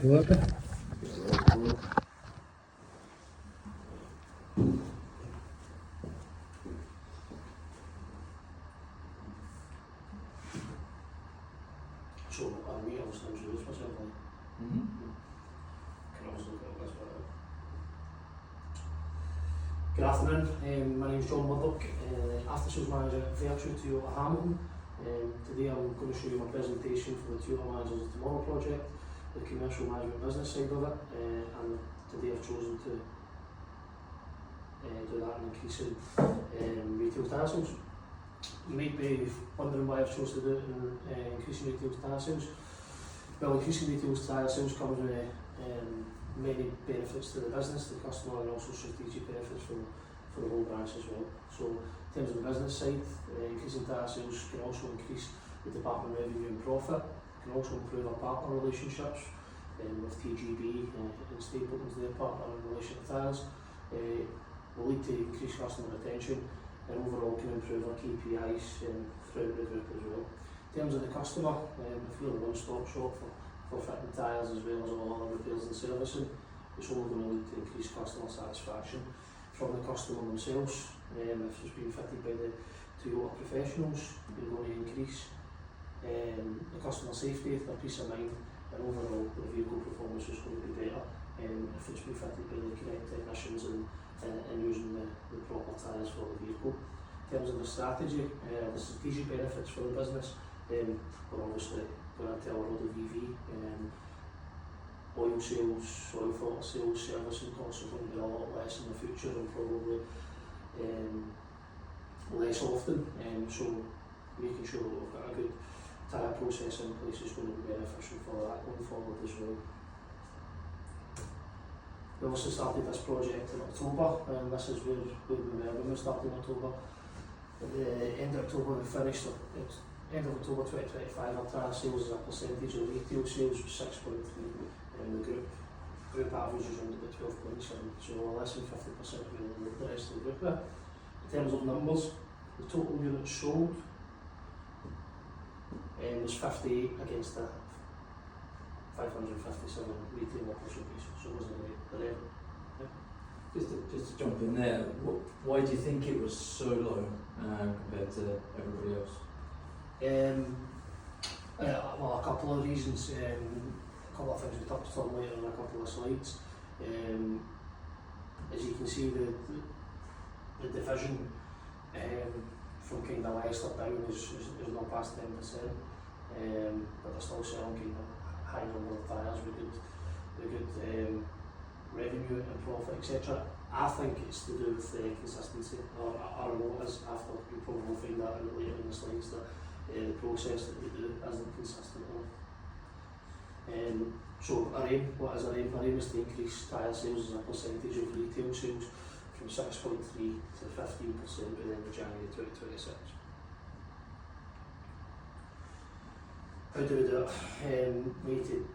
Worker. So we obviously introduce myself, like, can obviously look at this, but good afternoon, my name is John Murdoch, after sales manager at Virtue Toyota Hamilton. Today I'm going to show you my presentation for the Toyota Managers of Tomorrow project, the commercial management business side of it, and today I've chosen to do that in increasing retail tyre sales. You might be wondering why I've chosen to do it in increasing retail tyre sales. Well, increasing retail tyre sales comes with many benefits to the business, the customer, and also strategic benefits for the whole branch as well. So in terms of the business side, increasing tyre sales can also increase the department revenue and profit, can also improve our partner relationships with TGB and Stapleton's, their partner in relation to tyres, will lead to increased customer retention, and overall can improve our KPIs throughout the group as well. In terms of the customer, if we're a one-stop shop for fitting tyres as well as all other repairs and servicing, it's only going to lead to increased customer satisfaction from the customer themselves. If it's been fitted by the Toyota professionals, we're going to increase the customer safety, their peace of mind, and overall the vehicle performance is going to be better if it's been fitted by the correct technicians and using the proper tyres for the vehicle. In terms of the strategy, the strategic benefits for the business, we're obviously going to tell a lot of EV, oil sales, oil filter sales, servicing costs are going to be a lot less in the future and probably less often, so making sure that we've got a good tyre process in place is going to be beneficial for that going forward as well. We also started this project in October, and this is where we were when we started in October. At the end of October we finished, end of October 2025, our tyre sales as a percentage of retail sales was 6.3, and the group average is around about 12.7, so less than 50% of the rest of the group there. In terms of numbers, the total units sold was 58 against the 557 retail opportunities, so it wasn't the level. Yeah. Just to jump in there, why do you think it was so low compared to everybody else? Well, a couple of reasons, a couple of things we touched on later in a couple of slides. As you can see, the division from kind of Leicester down is not past 10%, but they're still selling kind of high number of tyres with good revenue and profit, etc. I think it's to do with consistency, or I don't know, as after you probably find that out later in the slides, that the process that we do isn't consistent enough. So our aim, what is our aim? Our aim is to increase tyre sales as a percentage of retail sales from 6.3 to 15% by the end of January 2026. How do we do it? We need to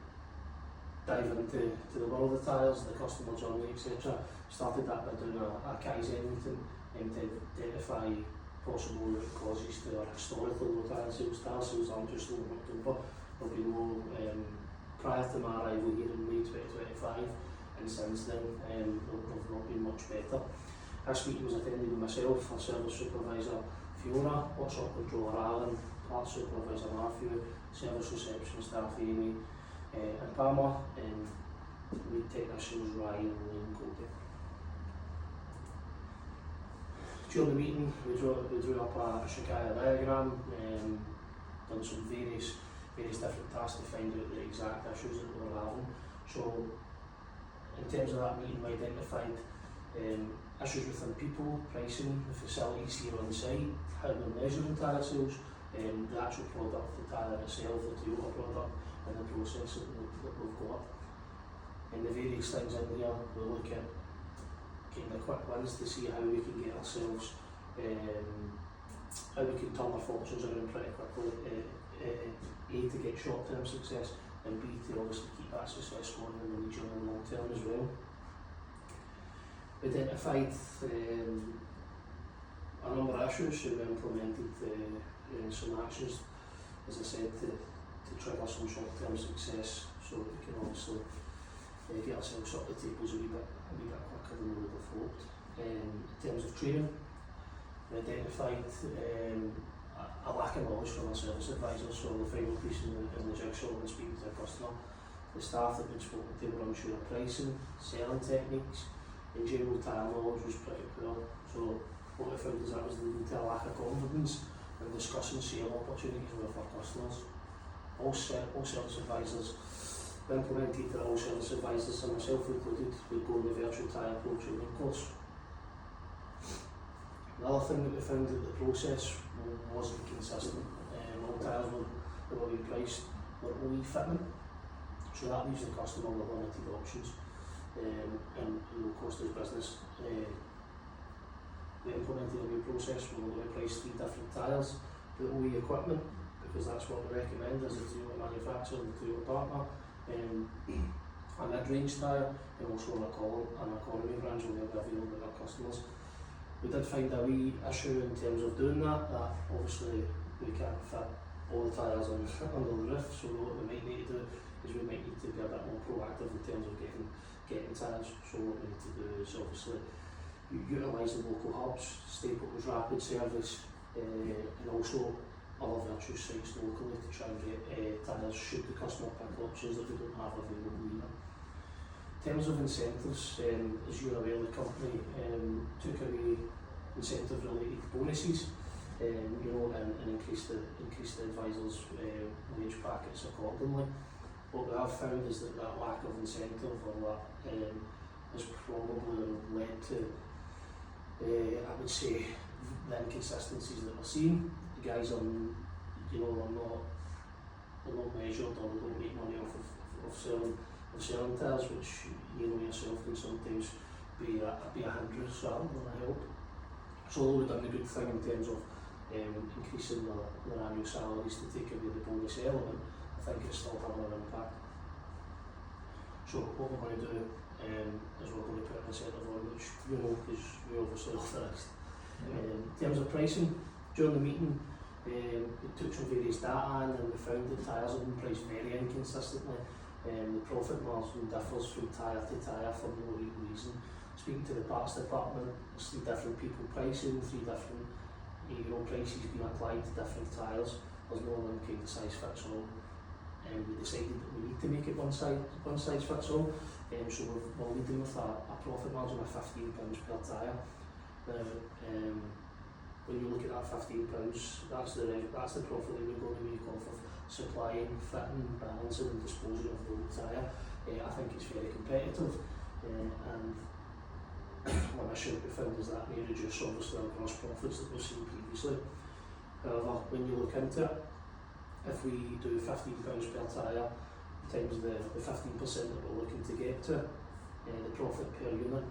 dive into the world of tyres, the customer journey, etc. Started that by doing a Kaizen meeting to identify possible root causes to our historical low tyre sales. Tyre sales aren't just low in October, they've been low prior to my arrival here in May 2025, and since then they've not been much better. This meeting was attended with myself, our service supervisor Fiona, workshop controller Alan, parts supervisor Matthew, service reception staff Amy, and Palmer, and lead technicians Ryan and Lane Cody. During the meeting we drew up a Shikaya diagram, done some various different tasks to find out the exact issues that we were having. So in terms of that meeting we identified issues within people, pricing, the facilities here on site, how we're measuring tyre sales, the actual product, the tyre itself, the Toyota product, and the process that we've got. And the various things in here, we'll look at kind of quick wins to see how we can get ourselves, how we can turn our fortunes around pretty quickly, A, to get short-term success, and B, to obviously keep that success going in the medium and long term as well. We identified a number of issues, so we implemented some actions, as I said, to trigger some short-term success. So so we can obviously get ourselves up the tables a wee bit quicker than we would have hoped. In terms of training, we identified a lack of knowledge from our service advisors, so the final piece in the jigsaw when speaking to a customer, the staff that had been spoken to were unsure of pricing, selling techniques, and general tyre knowledge was pretty poor. So what I found is that was leading to a lack of confidence in discussing sale opportunities with our customers. All service advisors implemented that all service advisors, and myself included, would go on the virtual tyre pro training course. Another thing that we found that the process wasn't consistent. All tyres that were being priced were OE fitment, so that leaves the customer with limited options and low cost of business. We implemented a new process where we priced 3 different tyres, the OE equipment, because that's what we recommend as a Toyota manufacturer and the Toyota partner, a mid-range tyre, and also an economy range will be available with our customers. We did find a wee issue in terms of doing that obviously we can't fit all the tyres under the roof, so what we might need to do is we might need to be a bit more proactive in terms of getting tyres. So what we need to do is obviously utilise the local hubs, Staples Rapid Service, and also other virtual sites locally to try and get tyres should the customer pick options that we don't have available either. In terms of incentives, as you're aware, the company took away incentive related bonuses, and increased the advisors' wage packets accordingly. What we have found is that lack of incentive or that has probably led to, I would say, the inconsistencies that we're seeing. The guys are not measured, or they don't make money off of selling tyres, which yourself can sometimes be a hindrance rather than a help. So although we've done a good thing in terms of increasing their annual salaries to take away the bonus element, I think it's still having an impact. So what we're going to do is we're going to put an incentive on, which because we obviously authorised. In terms of pricing, during the meeting we took some various data and we found that tyres have been priced very inconsistently. The profit margin differs from tyre to tyre for no real reason. Speaking to the parts department, there's 3 different people pricing, 3 different prices being applied to different tyres. There's no one kind of size fits all. We decided that we need to make it one size fits all. So we're leading with a profit margin of £15 per tyre. Now, when you look at that £15, that's the profit that we're going to make off of supplying, fitting, balancing and disposing of the old tyre. I think it's very competitive, and one issue that we found is that may reduce obviously our gross profits that we've seen previously. However, when you look into it, if we do £15 per tyre times the 15% that we're looking to get to, the profit per unit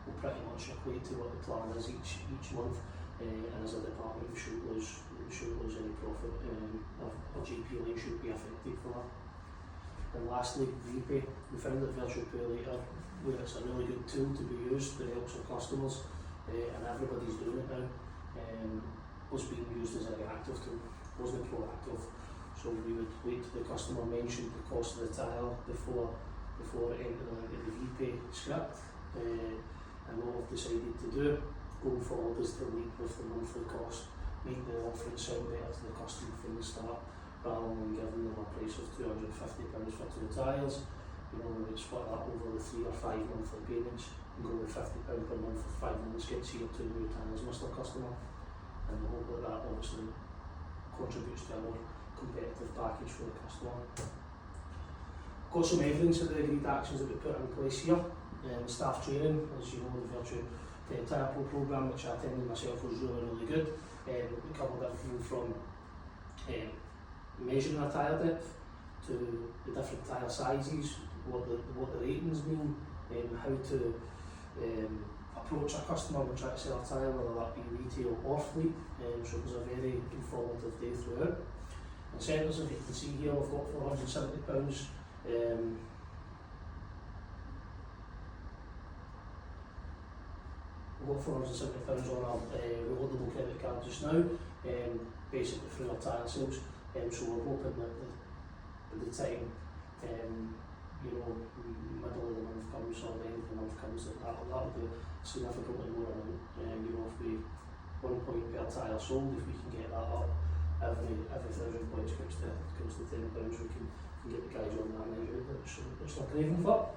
will pretty much equate to what the plan is each month. And as a department we shouldn't lose any profit. Our GP line should be affected for that. And lastly, VPay. We found that virtual pay later, where it's a really good tool to be used that helps our customers, and everybody's doing it now, was being used as a reactive tool, wasn't proactive. So we would wait till the customer mentioned the cost of the tyre before entering into the VPay script. And what we've decided to do going forward is to lead with the monthly cost, make the offering sound better to the customer from the start, rather than giving them a price of £250 for 2 tyres. We would split that over the 3 or 5 monthly payments and go with £50 per month for 5 months, gets you 2 new tyres, Mr. Customer. And we hope that obviously contributes to a more competitive package for the customer. Got some evidence of the agreed actions that we put in place here. Staff training, as you know, the virtual tyre pro programme which I attended myself was really good. We covered everything from measuring a tyre depth to the different tyre sizes, what the ratings mean, how to approach a customer when trying to sell a tyre, whether that be retail or fleet. So it was a very informative day throughout. Incentives, as you can see here, we've got £470. We've got £470 on our reloadable credit card just now, basically through our tyre sales. So we're hoping that by the time middle of the month comes or the end of the month comes, that'll be significantly more amount. If we 1 point per tyre sold, if we can get that up every 1,000 points comes to £10, we can get the guys on that night out, which they're craving for.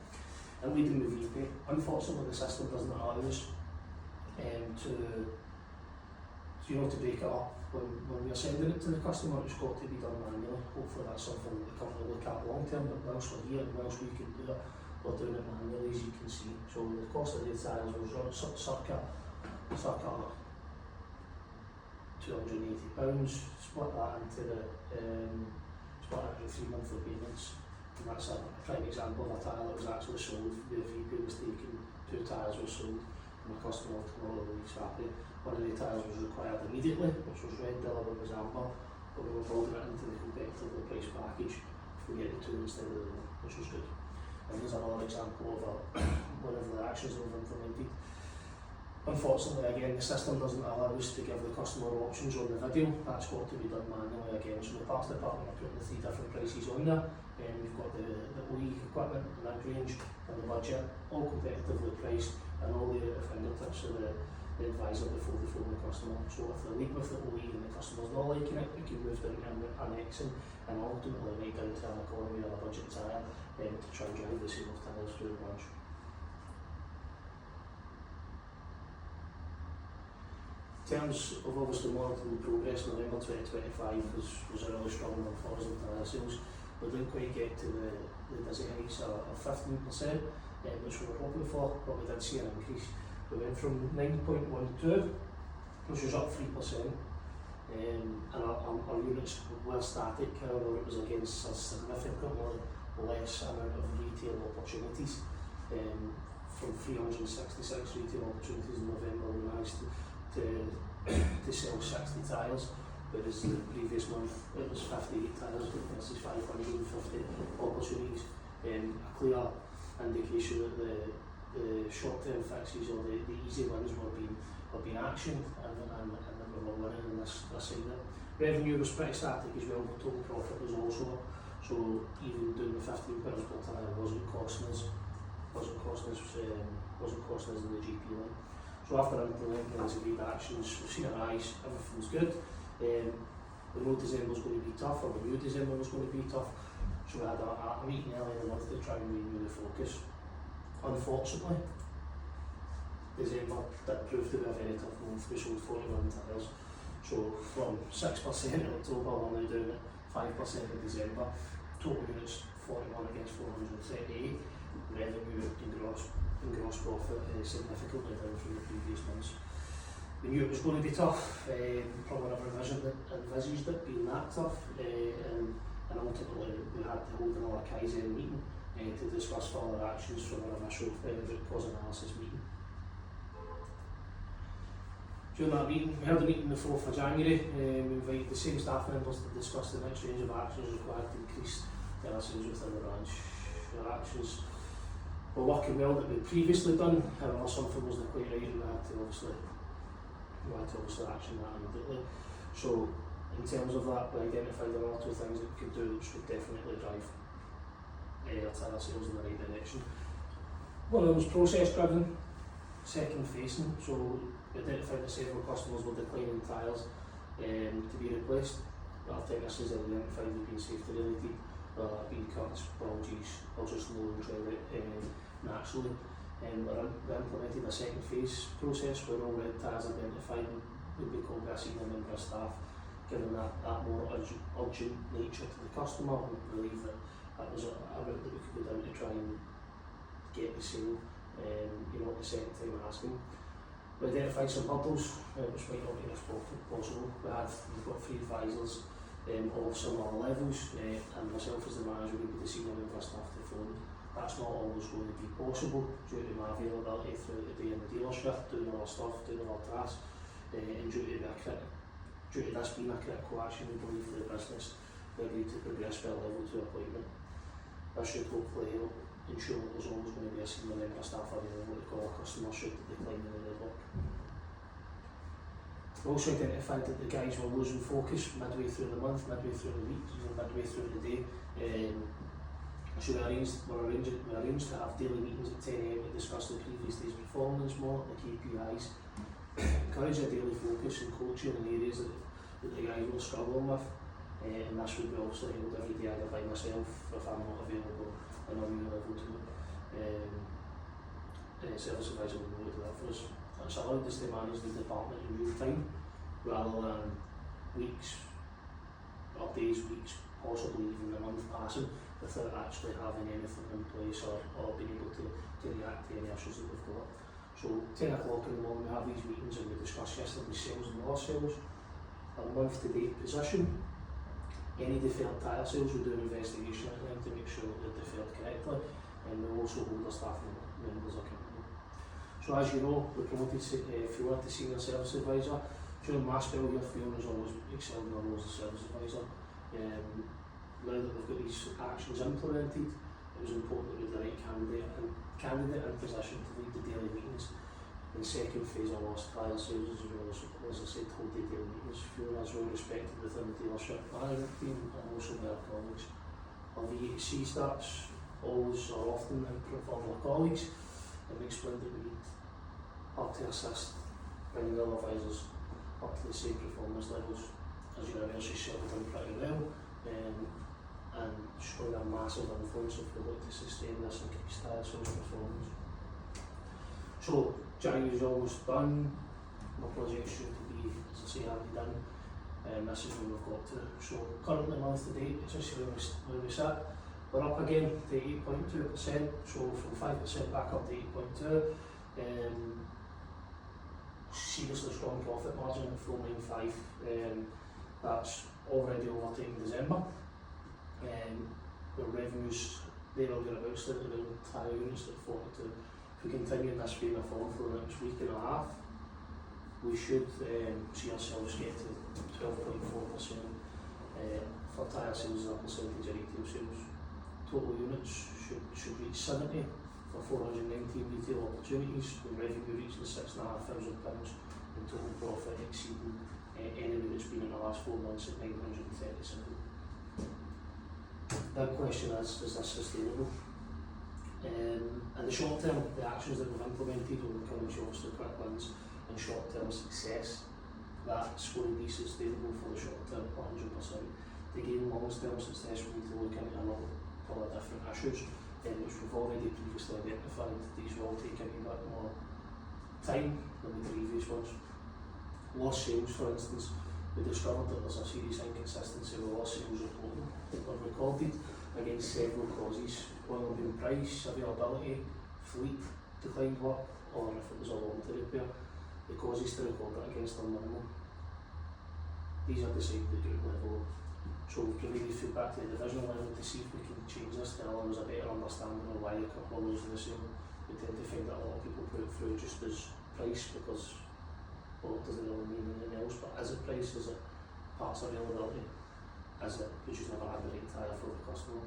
And leading with VP, unfortunately the system doesn't allow us to break it up. When we're sending it to the customer, it's got to be done manually. Hopefully that's something that the company look at long term, but whilst we're here and whilst we can do it, we're doing it manually, as you can see. So the cost of the tyres was circa £280, split that into the 3 monthly payments, and that's a prime example of a tyre that was actually sold. The VP was taken, 2 tyres were sold, and the customer ultimately was happy. One of the tyres was required immediately, which was red, the other was amber, but we were building it into the competitively priced package if we get the 2 instead of the 1, which was good. And here's another example of one of the actions that we've implemented. Unfortunately, again, the system doesn't allow us to give the customer options on the video. That's got to be done manually again. So the parts department are putting the 3 different prices on there. We've got the OE equipment, the mid-range and the budget, all competitively priced and all there at the fingertips of the advisor before they phone the customer. So if they lead with the OE and the customer's not liking it, we can move down to annexing and ultimately right down to an Acadamey or a budget tyre to try and drive the sale of tyres through the branch. In terms of obviously monitoring the progress, November 2025 was a really strong month for us in tyre sales. We didn't quite get to the dizzy heights of 15%, which we were hoping for, but we did see an increase. We went from 9.12, which was up 3%, and our units were static. However, it was against a significantly less amount of retail opportunities. From 366 retail opportunities in November, we managed to sell 60 tyres, whereas the previous month it was 58 tyres versus 550 opportunities. A clear indication that the short-term fixes or the easy wins were being actioned and we were winning in this side of it. Revenue was pretty static as well, but total profit was also, so even doing the £15 per tyre wasn't costing us in the GP line. So after implementing these agreed actions, we've seen a rise, everything's good. We know December was going to be tough, or we knew December was going to be tough, so we had a meeting early in the month to try and renew the focus. Unfortunately, December did prove to be a very tough month. We sold 41 tyres, so from 6% in October, we're now down at 5% in December. Total units 41 against 438. Revenue and gross profit significantly down from the previous months. We knew it was going to be tough, probably never envisaged it being that tough, and ultimately we had to hold another Kaizen meeting to discuss further actions from our initial root cause analysis meeting. During that meeting, we held a meeting the 4th of January. We invited the same staff members to discuss the next range of actions required to increase their sales within the branch. Our actions were working well that we'd previously done, however something wasn't quite right and we had to obviously action that immediately. So in terms of that, we identified one or 2 things that we could do which would definitely drive our tyre sales in the right direction. One of them was process driven, second facing, so we identified that several customers were declining tyres to be replaced. Our technicians identified they've been safety related, being cuts, bulges, or just low and drive it naturally. We implemented a second phase process where all red tyres identified would be called by a senior member of staff, given that more urgent nature to the customer. We believe that was a route that we could go down to try and get the sale at the second time asking. We identified some hurdles which might not be as possible. We've got 3 advisors of similar levels, and myself as the manager would be the senior member of staff to phone. That's not always going to be possible due to my availability throughout the day in the dealership, doing other stuff, doing other tasks, and due to this being a critical action, we believe for the business, we agreed to progress per level 2 appointment. This should hopefully help ensure that there's always going to be a senior member of staff available to call a customer should they decline in the deadlock. We also identified that the guys were losing focus midway through the month, midway through the week, midway through the day. So we arranged to have daily meetings at 10 AM to discuss the previous day's performance, monitor the KPIs, encourage a daily focus and coaching in areas that the guys were struggling with, and this would be obviously held every day either by myself if I'm not available and I'm really level 2. Service advisor will really do that for us. It's allowed us to manage the department in real time rather than weeks or days, weeks, possibly even a month passing without actually having anything in place or being able to react to any issues that we've got. So 10 o'clock in the morning we have these meetings and we discuss yesterday's sales and lost sales, our month to date position, any deferred tyre sales we do an investigation at them to make sure that they're deferred correctly, and we also hold our staff members accountable. So as you know, we promoted Fiona to Senior Service Advisor. During my spell here, Fiona has always excelled in her role as a service advisor. Now that we've got these actions implemented, it was important that we had the right candidate in position to lead the daily meetings. In second phase of lost tyre sales, as I said, hold the daily meetings. Fiona is well respected within the dealership management team and also by our colleagues. Our VHC starts always or often inform our colleagues, and we explained that we need her to assist bringing the other advisors up to the same performance levels. As you're aware, she's settled in pretty well, and showing a massive influence if we look to sustain this increased tyre sales performance. So January's almost done, my project's due to be, as I say, already done, and this is where we've got to. So currently month to date, it's just where we sit. We're up again to 8.2%, so from 5% back up to 8.2%. Seriously strong profit margin at 495. That's already overtaken December. The revenues, they're all about slightly around tyre units at 42. If we continue in this vein of form for the next week and a half, we should see ourselves get to 12.4% for tyre sales as a percentage of retail sales. Total units should reach 70 for 419 retail opportunities, with revenue reaching £6,500 and total profit exceeding anything that's been in the last 4 months at 937. The big question is this sustainable? In the short term, the actions that we've implemented will come and show us the quick wins and short term success. That's going to be sustainable for the short term, 100%. To gain long term success, we need to look into a couple of different issues, which we've already previously identified. These will all take a bit more time than the previous ones. Lost sales, for instance, we discovered that there's a serious inconsistency with lost sales reporting that were recorded against several causes, whether it being price, availability, fleet, declined work, or if it was a warranty repair. The causes to record it against are minimal. These are decided at the group level. So we've provided feedback to the divisional level to see if we can change this to allow us a better understanding of why a couple are losing the sale. We tend to find that a lot of people put it through just as price because, well, it doesn't really mean anything else, but is it price, is it parts availability, is it because you've never had the right tyre for the customer?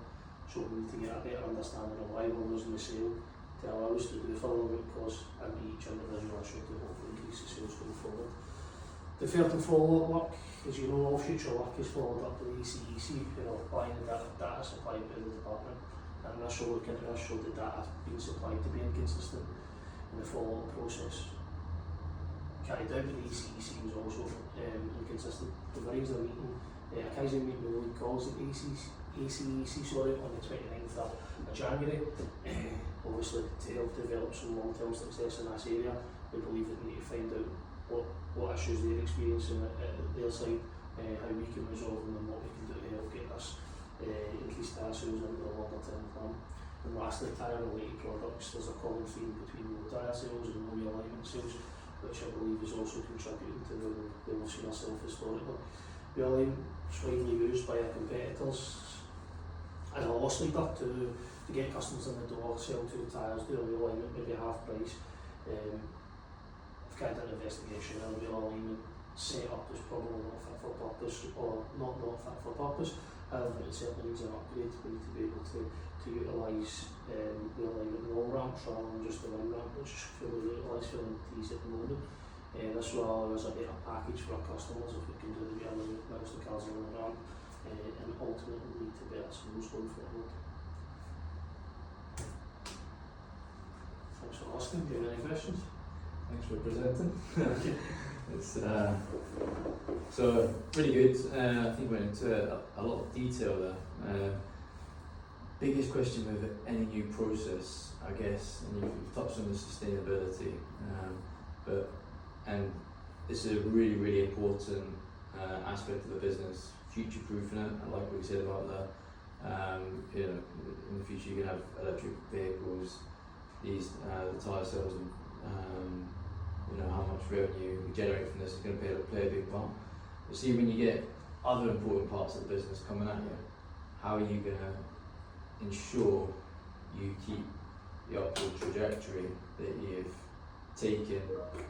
So we need to get a better understanding of why we're losing the sale to allow us to do further root cause and each individual issue to hopefully increase the sales going forward. The third and follow-up work, as you know, all future work is followed up with the ECEC, who are applying the data supplied by the department, and this will look into this, show the data being supplied to be inconsistent in the follow-up process. Carried out with the ECEC was also inconsistent. We've arranged a meeting, Acadamey meeting with lead calls at the ACEC on the 29th of January. Obviously, to help develop some long-term success in this area, we believe that we need to find out what issues they're experiencing at their side, how we can resolve them and what we can do to help get us increased tyre sales into the longer term plan. And lastly, tyre related products, there's a common theme between low tyre sales and low realignment sales, which I believe is also contributing to the way we've seen ourselves historically. Realignment is widely used by our competitors as a loss leader to get customers in the door, sell 2 tyres, do a realignment, maybe half price. Carried out an investigation and realignment set up is probably not fit for purpose or not fit for purpose. However, it certainly needs an upgrade. We need to be able to utilise realignment in all ramps rather than just the one ramp, which is fully utilised for MTs at the moment. This will allow us a better package for our customers if we can do the realignment whilst the cars are on the ramp, and ultimately lead to better sales going forward. interesting. Do you have any questions? Thanks for presenting. It's so really good. I think we went into a lot of detail there. Biggest question with any new process, I guess, and you've touched on the sustainability, and this is a really important aspect of the business, future-proofing it. I like what you said about that. You know, in the future you can have electric vehicles, these the tyre sales, and you know how much revenue we generate from this is going to play a big part. But see, when you get other important parts of the business coming at you, how are you going to ensure you keep the upward trajectory that you've taken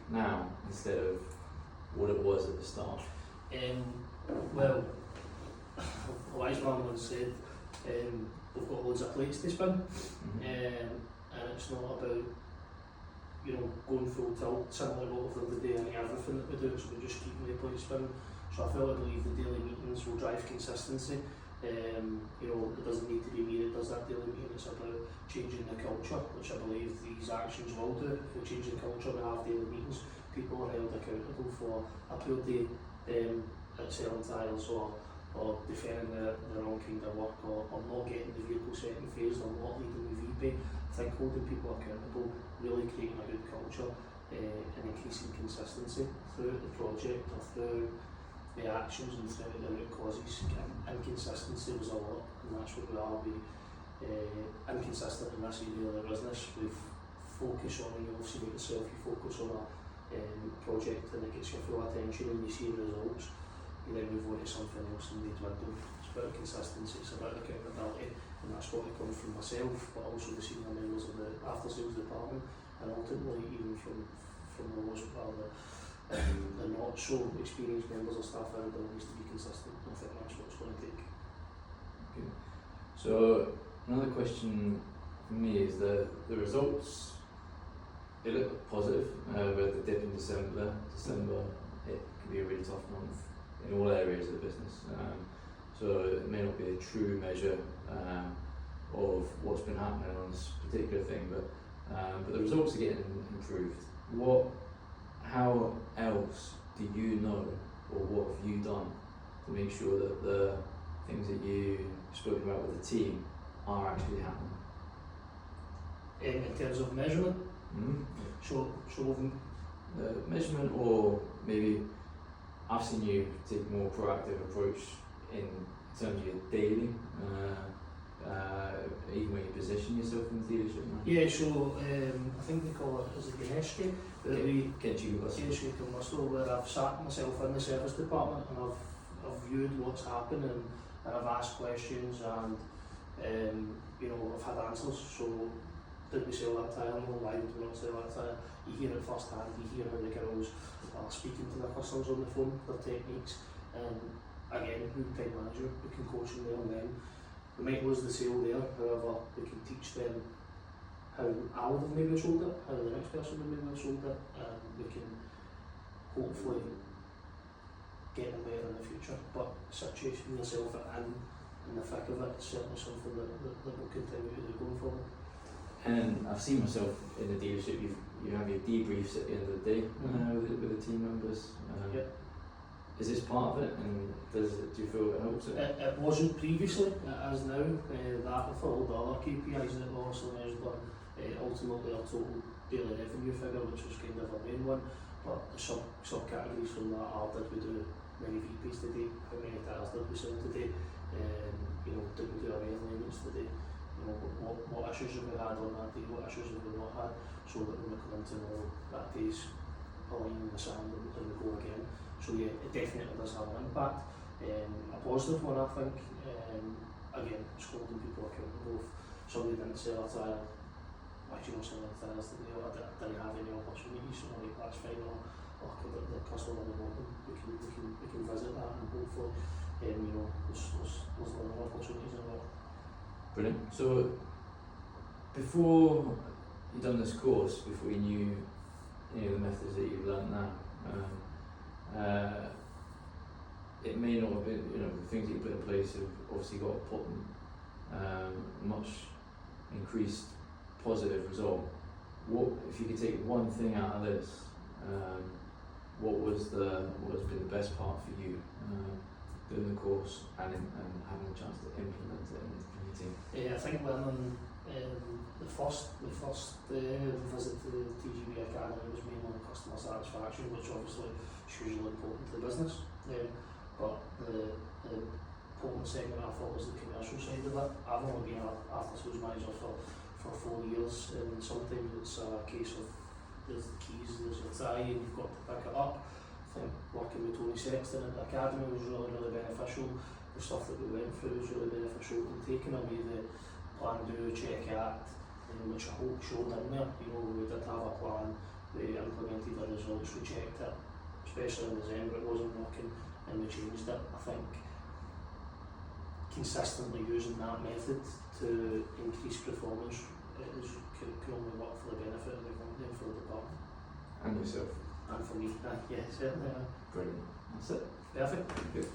now instead of what it was at the start? Well, a wise man once said, we've got loads of plates to spin, and it's not about, you know, going full tilt, similar to what we've done today and everything that we do, so we just keep the plates spinning. So I believe the daily meetings will drive consistency. You know, it doesn't need to be me that does that daily meeting, it's about changing the culture, which I believe these actions will do. If we change the culture and have daily meetings, people are held accountable for a poor day at selling tiles or defending the wrong kind of work or not getting the vehicle set in phase or not leading the VP. I think holding people accountable, really creating a good culture and increasing consistency throughout the project or through the actions and throughout the root causes. Inconsistency was a lot, and that's what we are. We inconsistent in this area of the business. We focus on, you obviously make yourself, you focus on a project and it gets your full attention and you see the results, you then move on to something else and they dwindle. It's about consistency, it's about accountability, and that's what it comes from myself, but also the senior members of the after sales department, and ultimately even from the most part of the not so experienced members of staff. Everybody needs to be consistent. I think that's what it's going to take. Okay. So another question for me is the results. They look positive. We had the dip in December. It can be a really tough month in all areas of the business. So it may not be a true measure of what's been happening on this particular thing, but the results are getting improved. How else do you know, or what have you done to make sure that the things that you've spoken about with the team are actually happening? In terms of measurement, so the measurement, or maybe I've seen you take a more proactive approach in terms of your daily, even when you position yourself in the dealership. Yeah, so I think they call it as a Ganeski, where I've sat myself in the service department and I've viewed what's happened and I've asked questions and you know, I've had answers. So did we sell that tyre? No. Why did we not sell that tyre? You hear it first hand, you hear how the girls are speaking to their customers on the phone, their techniques, and again, who type manager, we can coach them there and then. We might lose the sale there, however, we can teach them how I would have maybe sold it, how the next person would maybe have sold it, and we can hopefully get them better in the future. But situating yourself in the thick of it is certainly something that we'll continue to do going forward. And I've seen myself in the dealership, you have your debriefs at the end of the day with the team members. Yep. Is this part of it, and do you feel it helps it? It wasn't previously, it is now. That with all the other KPIs that we also measured on, ultimately our total daily revenue figure, which was kind of our main one, but the subcategories from that are, did we do many VPs today, how many tyres did we sell today, you know, did we do our airliners today, you know, what issues have we had on that day, what issues have we not had, so that when we come into tomorrow, that day's a line in the sand and we go again. So yeah, it definitely does have an impact. A positive one, I think, again, it's holding people accountable. If somebody didn't sell a tyre, why do you not sell the tyres today? Or didn't have any opportunities, so like, that's fine. Or the customer doesn't want them, we can visit that and hopefully, you know, there's learning opportunities in that. Brilliant. So before you done this course, before you knew any of the methods that you've learned now, it may not have been, you know, the things that you put in place have obviously got a much increased positive result. what if you could take one thing out of this? What's been the best part for you doing the course and having a chance to implement it in your team? I think learning the first visit to the TGB Academy was mainly on customer satisfaction, which obviously is hugely important to the business. But the important segment I thought was the commercial side of it. I've only been an after sales manager for 4 years, and sometimes it's a case of there's the keys, there's your tie, and you've got to pick it up. I think working with Tony Sexton at the Academy was really beneficial. The stuff that we went through was really beneficial, and taking away the plan, do, check, act, which I hope showed in there. We did have a plan, we implemented the results, we checked it, especially in December it wasn't working, and we changed it. I think consistently using that method to increase performance can only work for the benefit of the company and for the department. And yourself. And for me, yeah, certainly. Brilliant. That's it. Perfect. Good.